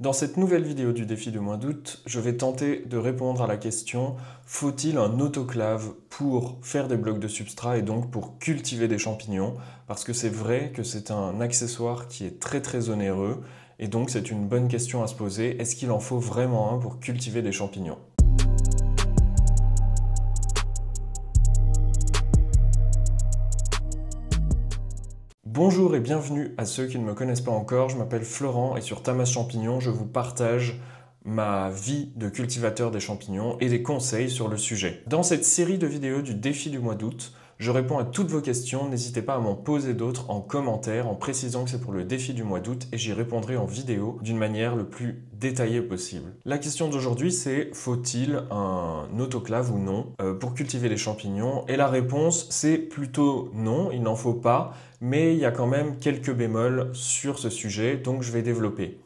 Dans cette nouvelle vidéo du défi du mois d'août, je vais tenter de répondre à la question: faut-il un autoclave pour faire des blocs de substrat et donc pour cultiver des champignons? Parce que c'est vrai que c'est un accessoire qui est très onéreux et donc c'est une bonne question à se poser. Est-ce qu'il en faut vraiment un pour cultiver des champignons? Bonjour et bienvenue à ceux qui ne me connaissent pas encore, je m'appelle Florent et sur Tamas Champignons, je vous partage ma vie de cultivateur des champignons et des conseils sur le sujet. Dans cette série de vidéos du défi du mois d'août, je réponds à toutes vos questions, n'hésitez pas à m'en poser d'autres en commentaire en précisant que c'est pour le défi du mois d'août et j'y répondrai en vidéo d'une manière le plus détaillée possible. La question d'aujourd'hui c'est: faut-il un autoclave ou non pour cultiver les champignons? Et la réponse c'est plutôt non, il n'en faut pas, mais il y a quand même quelques bémols sur ce sujet, donc je vais développer.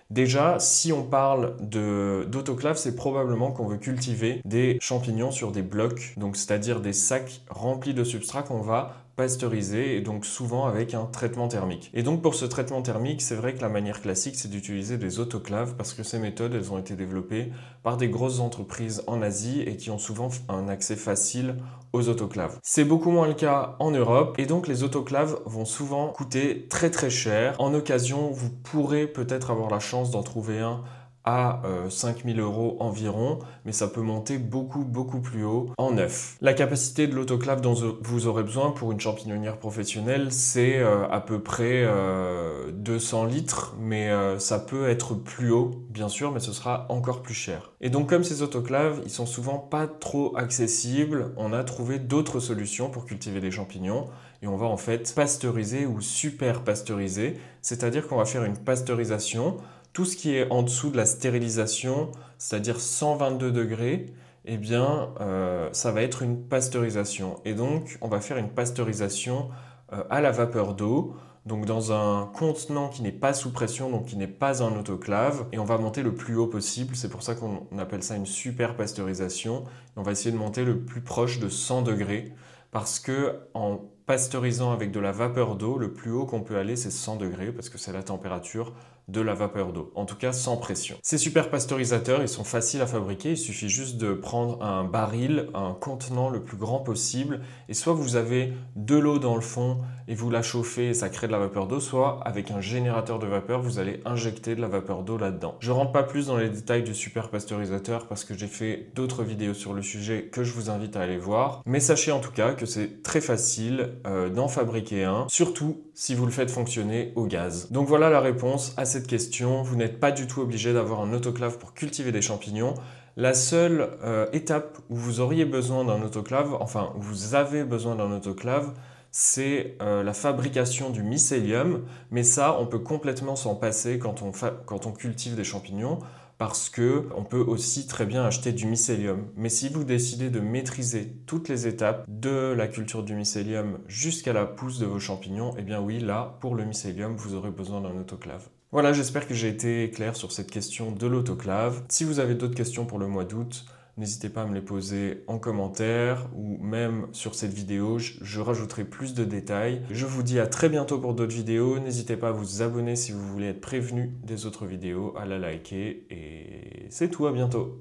Déjà, si on parle d'autoclave, c'est probablement qu'on veut cultiver des champignons sur des blocs, donc c'est-à-dire des sacs remplis de substrat qu'on va pasteuriser et donc souvent avec un traitement thermique. Et donc pour ce traitement thermique, c'est vrai que la manière classique, c'est d'utiliser des autoclaves parce que ces méthodes, elles ont été développées par des grosses entreprises en Asie et qui ont souvent un accès facile aux autoclaves. C'est beaucoup moins le cas en Europe et donc les autoclaves vont souvent coûter très cher. En occasion, vous pourrez peut-être avoir la chance d'en trouver un à 5 000 € environ, mais ça peut monter beaucoup plus haut en neuf. La capacité de l'autoclave dont vous aurez besoin pour une champignonnière professionnelle, c'est à peu près 200 litres, mais ça peut être plus haut, bien sûr, mais ce sera encore plus cher. Et donc comme ces autoclaves, ils sont souvent pas trop accessibles, on a trouvé d'autres solutions pour cultiver des champignons, et on va en fait pasteuriser ou super pasteuriser, c'est-à-dire qu'on va faire une pasteurisation. Tout ce qui est en dessous de la stérilisation, c'est-à-dire 122 degrés, eh bien, ça va être une pasteurisation. Et donc, on va faire une pasteurisation à la vapeur d'eau, donc dans un contenant qui n'est pas sous pression, donc qui n'est pas un autoclave, et on va monter le plus haut possible. C'est pour ça qu'on appelle ça une super pasteurisation. Et on va essayer de monter le plus proche de 100 degrés, parce que en pasteurisant avec de la vapeur d'eau, le plus haut qu'on peut aller, c'est 100 degrés, parce que c'est la température de la vapeur d'eau, en tout cas sans pression. Ces super pasteurisateurs, ils sont faciles à fabriquer, il suffit juste de prendre un baril, un contenant le plus grand possible, et soit vous avez de l'eau dans le fond et vous la chauffez et ça crée de la vapeur d'eau, soit avec un générateur de vapeur, vous allez injecter de la vapeur d'eau là-dedans. Je ne rentre pas plus dans les détails du super pasteurisateur parce que j'ai fait d'autres vidéos sur le sujet que je vous invite à aller voir, mais sachez en tout cas que c'est très facile d'en fabriquer un, surtout si vous le faites fonctionner au gaz. Donc voilà la réponse à cette question. Vous n'êtes pas du tout obligé d'avoir un autoclave pour cultiver des champignons. La seule étape où vous auriez besoin d'un autoclave, enfin où vous avez besoin d'un autoclave, c'est la fabrication du mycélium, mais ça on peut complètement s'en passer quand on cultive des champignons, parce qu'on peut aussi très bien acheter du mycélium. Mais si vous décidez de maîtriser toutes les étapes de la culture du mycélium jusqu'à la pousse de vos champignons, eh bien oui, là, pour le mycélium, vous aurez besoin d'un autoclave. Voilà, j'espère que j'ai été clair sur cette question de l'autoclave. Si vous avez d'autres questions pour le mois d'août, n'hésitez pas à me les poser en commentaire ou même sur cette vidéo, je rajouterai plus de détails. Je vous dis à très bientôt pour d'autres vidéos. N'hésitez pas à vous abonner si vous voulez être prévenu des autres vidéos, à la liker et c'est tout, à bientôt.